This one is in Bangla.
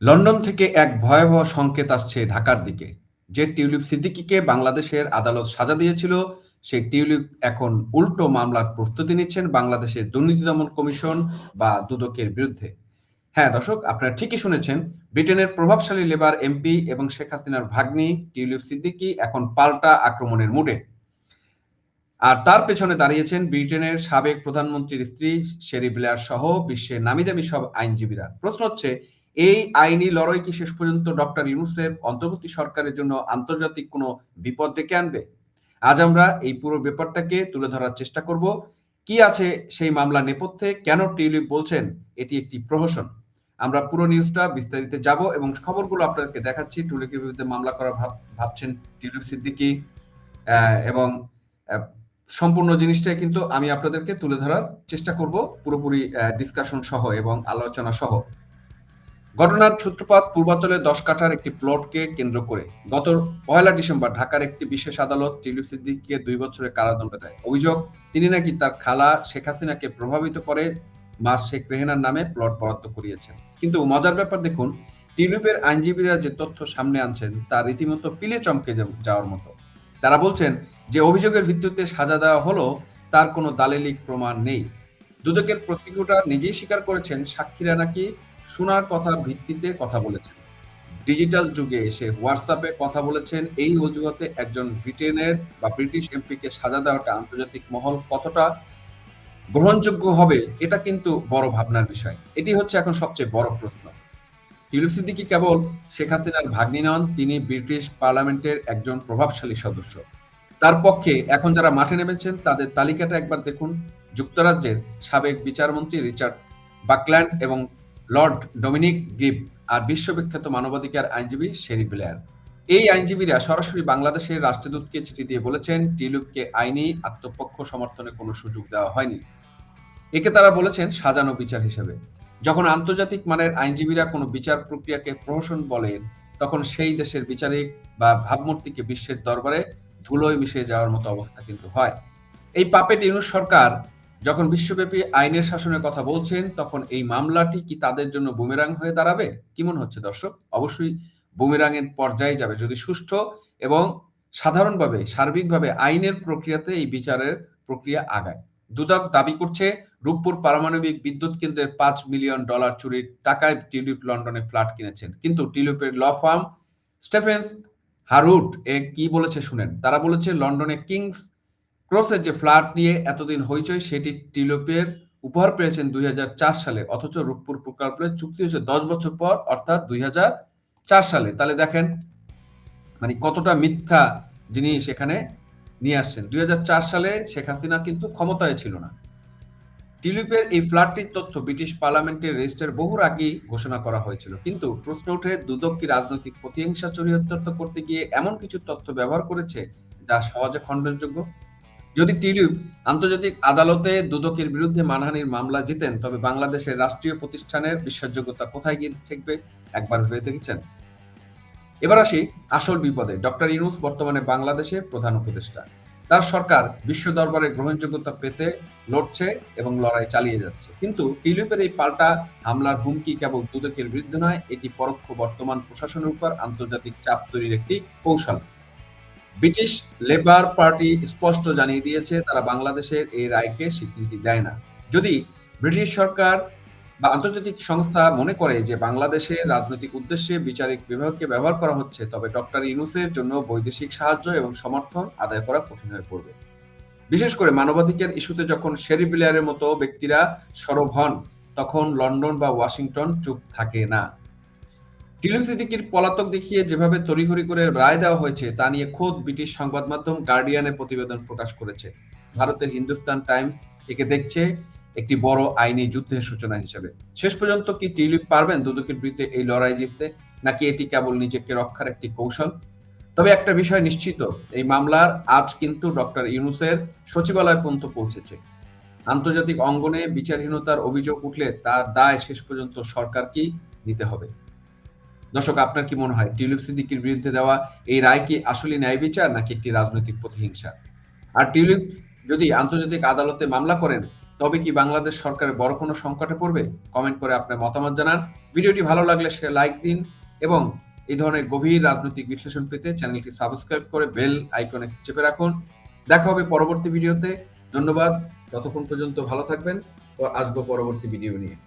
লন্ডন থেকে এক ভয়াবহ সংকেত আসছে ঢাকার দিকে। যে টিউলিপ সিদ্দিকীকে বাংলাদেশের আদালত সাজা দিয়েছিল, সেই টিউলিপ এখন উল্টো মামলার প্রস্তুতি নিচ্ছেন বাংলাদেশের দুর্নীতি দমন কমিশন বা দুদকের বিরুদ্ধে। হ্যাঁ দর্শক, আপনারা ঠিকই শুনেছেন। ব্রিটেনের প্রভাবশালী লেবার এমপি এবং শেখ হাসিনার ভাগ্নি টিউলিপ সিদ্দিকী এখন পাল্টা আক্রমণের মুডে। আর তার পেছনে দাঁড়িয়েছেন ব্রিটেনের সাবেক প্রধানমন্ত্রীর স্ত্রী শেরি ব্লেয়ার সহ বিশ্বের নামিদামি সব আইনজীবীরা। প্রশ্ন হচ্ছে, এই আইনি লড়াই কি শেষ পর্যন্ত ডক্টর ইউনূসের অন্তর্বর্তী সরকারের জন্য আন্তর্জাতিক কোনো বিপদ ডেকে আনবে? আজ আমরা এই পুরো ব্যাপারটাকে তুলে ধরার চেষ্টা করব। কি আছে সেই মামলার নেপথ্যে, কেন টিউলিপ বলছেন এটি একটি প্রহসন। আমরা পুরো নিউজটা বিস্তারিত যাব এবং খবরগুলো আপনাদেরকে দেখাচ্ছি। টিউলিপের বিরুদ্ধে মামলা করা ভাবছেন টিউলিপ সিদ্দিকী, এবং সম্পূর্ণ জিনিসটাই কিন্তু আমি আপনাদেরকে তুলে ধরার চেষ্টা করব, পুরোপুরি ডিসকাশন সহ এবং আলোচনা সহ। ঘটনার সূত্রপাত পূর্বাঞ্চলের 10 কাঠার একটি প্লটকে কেন্দ্র করে। গত 1 ডিসেম্বর ঢাকার একটি বিশেষ আদালত টিউলিপ সিদ্দিকীকে 2 বছরের কারাদণ্ড দেয়। অভিযোগ, তিনি নাকি তার খালা শেখ হাসিনাকে প্রভাবিত করে মা শেখ রেহেনার নামে প্লট বরাদ্দ করিয়েছেন। কিন্তু মজার ব্যাপার দেখুন, টিউলিপের আইনজীবীরা যে তথ্য সামনে আনছেন তা রীতিমতো পিলে চমকে যাওয়ার মতো। তারা বলছেন যে অভিযোগের ভিত্তিতে সাজা দেওয়া হলো, তার কোনো দালিলিক প্রমাণ নেই। দুদকের প্রসিকিউটর নিজেই স্বীকার করেছেন সাক্ষীরা নাকি শোনার কথার ভিত্তিতে কথা বলেছেন। ডিজিটাল যুগে এসে হোয়াটসঅ্যাপে কথা বলেছেন, এই অজুহাতে একজন ব্রিটেনের বা ব্রিটিশ এমপিকে সাজা দেওয়াটা আন্তর্জাতিক মহল কতটা গ্রহণযোগ্য হবে, এটা কিন্তু বড় ভাবনার বিষয়। এটি হচ্ছে এখন সবচেয়ে বড় প্রশ্ন। টিউলিপ সিদ্দিকী কেবল শেখ হাসিনার ভাগ্নি নন, তিনি ব্রিটিশ পার্লামেন্টের একজন প্রভাবশালী সদস্য। তার পক্ষে এখন যারা মাঠে নেমেছেন তাদের তালিকাটা একবার দেখুন। যুক্তরাজ্যের সাবেক বিচারমন্ত্রী রিচার্ড বাকল্যান্ড এবং লর্ড ডমিনিক গ্রিব, আর বিশ্ববিখ্যাত মানবাধিকার আইনজীবী শেরি ব্লেয়ার। এই আইনজীবীরা সরাসরি বাংলাদেশের রাষ্ট্রদূতকে চিঠি দিয়ে বলেছেন টিউলিপকে আইনি আত্মপক্ষ সমর্থনের কোনো সুযোগ দেওয়া হয়নি। একে তারা বলেছেন সাজানো বিচার হিসেবে। যখন আন্তর্জাতিক মানের আইনজীবীরা কোনো বিচার প্রক্রিয়াকে প্রহসন বলেন, তখন সেই দেশের বিচারিক বা ভাবমূর্তিকে বিশ্বের দরবারে ধুলোয় মিশে যাওয়ার মতো অবস্থা কিন্তু হয়। এই পাপেট ইউনূস সরকার যখন বিশ্বব্যাপী আইনের শাসনের কথা বলছেন, তখন এই মামলাটি কি তাদের জন্য বুমেরাং হয়ে দাঁড়াবে? কি মনে হচ্ছে দর্শক? অবশ্যই বুমেরাংয়ের পর্যায়ে যাবে যদি সুষ্ঠু এবং সাধারণভাবে সার্বিকভাবে আইনের প্রক্রিয়াতে এই বিচারের প্রক্রিয়া আগায়। দুদক দাবি করছে রূপপুর পারমাণবিক বিদ্যুৎ কেন্দ্রের $5 মিলিয়ন চুরির টাকায় টিউলিপ লন্ডনে ফ্ল্যাট কিনেছেন। কিন্তু টিউলিপের ল ফার্ম স্টেফেন্স হারুট কি বলেছে শুনেন। তারা বলেছে লন্ডনে কিংস ক্রসের যে ফ্ল্যাট নিয়ে এতদিন হইচই, সেটি টিউলিপের উপহার পেয়েছেন 2004 সালে, অথচ রূপপুর প্রকল্পের চুক্তি হয়েছে 10 বছর পর, অর্থাৎ 2004 সালে। তাহলে দেখেন মানে কতটা মিথ্যা জিনিস এখানে নিয়ে আসছেন। 2004 সালে শেখ হাসিনা কিন্তু ক্ষমতায় ছিল না। টিউলিপের এই ফ্ল্যাটটির তথ্য ব্রিটিশ পার্লামেন্টের রেজিস্টার বহুর আগেই ঘোষণা করা হয়েছিল। কিন্তু প্রশ্ন ওঠে, দুদক কি রাজনৈতিক প্রতিহিংসা চরিতার্থ করতে গিয়ে এমন কিছু তথ্য ব্যবহার করেছে যা সহজে খণ্ডনযোগ্য? যদি টিউলিপ আন্তর্জাতিক আদালতে দুদকের বিরুদ্ধে মানহানির মামলা জিতেন, তবে বাংলাদেশের রাষ্ট্রীয় প্রতিষ্ঠানের বিশ্বাসযোগ্যতা কোথায় গিয়ে ঠেকবে একবার ভেবে দেখেছেন? এবার আসি আসল বিপদে। ডক্টর ইউনূস বর্তমানে বাংলাদেশের প্রধান উপদেষ্টা। তার সরকার বিশ্ব দরবারে গ্রহণযোগ্যতা পেতে লড়ছে এবং লড়াই চালিয়ে যাচ্ছে। কিন্তু টিউলিপের এই পাল্টা হামলার হুমকি কেবল দুদকের বিরুদ্ধে নয়, এটি পরোক্ষ বর্তমান প্রশাসনের উপর আন্তর্জাতিক চাপ তৈরির একটি কৌশল। ব্রিটিশ লেবার পার্টি স্পষ্ট জানিয়ে দিয়েছে তারা বাংলাদেশের এই রায়কে স্বীকৃতি দেয় না। যদি ব্রিটিশ সরকার বা আন্তর্জাতিক সংস্থা মনে করে যে বাংলাদেশের রাজনৈতিক উদ্দেশ্যে বিচারিক বিভাগকে ব্যবহার করা হচ্ছে, তবে ডক্টর ইউনূসের জন্য বৈদেশিক সাহায্য এবং সমর্থন আদায় করা কঠিন হয়ে পড়বে। বিশেষ করে মানবাধিকার ইস্যুতে যখন শেরি ব্লেয়ারের মতো ব্যক্তিরা সরব হন, তখন লন্ডন বা ওয়াশিংটন চুপ থাকে না। টিউলিপ সিদ্দিকীর পলাতক দেখিয়ে যেভাবে তড়িঘড়ি করে রায় দেওয়া হয়েছে, তা নিয়ে খোদ ব্রিটিশ সংবাদ মাধ্যম গার্ডিয়ানের প্রতিবেদন প্রকাশ করেছে। ভারতের হিন্দুস্তান টাইমস একে দেখছে একটি বড় আইনি যুদ্ধের সূচনা হিসেবে। শেষ পর্যন্ত কি টিউলিপ পারবেন দুদকের বিরুদ্ধে এই লড়াই জিততে, নাকি এটি কেবল নিজেকে রক্ষার একটি কৌশল? তবে একটা বিষয় নিশ্চিত, এই মামলার আজ কিন্তু ডক্টর ইউনূসের সচিবালয় পর্যন্ত পৌঁছেছে। আন্তর্জাতিক অঙ্গনে বিচারহীনতার অভিযোগ উঠলে তার দায় শেষ পর্যন্ত সরকারকেই নিতে হবে। দর্শক, আপনার কি মনে হয় টিউলিপ সিদ্দিকীর বিরুদ্ধে দেওয়া এই রায় কি আসলে ন্যায় বিচার নাকি একটি রাজনৈতিক প্রতিহিংসা? আর টিউলিপ যদি আন্তর্জাতিক আদালতে মামলা করেন, তবে কি বাংলাদেশ সরকারের বড় কোনো সংকটে পড়বে? কমেন্ট করে আপনার মতামত জানান। ভিডিওটি ভালো লাগলে সে লাইক দিন এবং এই ধরনের গভীর রাজনৈতিক বিশ্লেষণ পেতে চ্যানেলটি সাবস্ক্রাইব করে বেল আইকনে চেপে রাখুন। দেখা হবে পরবর্তী ভিডিওতে। ধন্যবাদ। ততক্ষণ পর্যন্ত ভালো থাকবেন। আসবো পরবর্তী ভিডিও নিয়ে।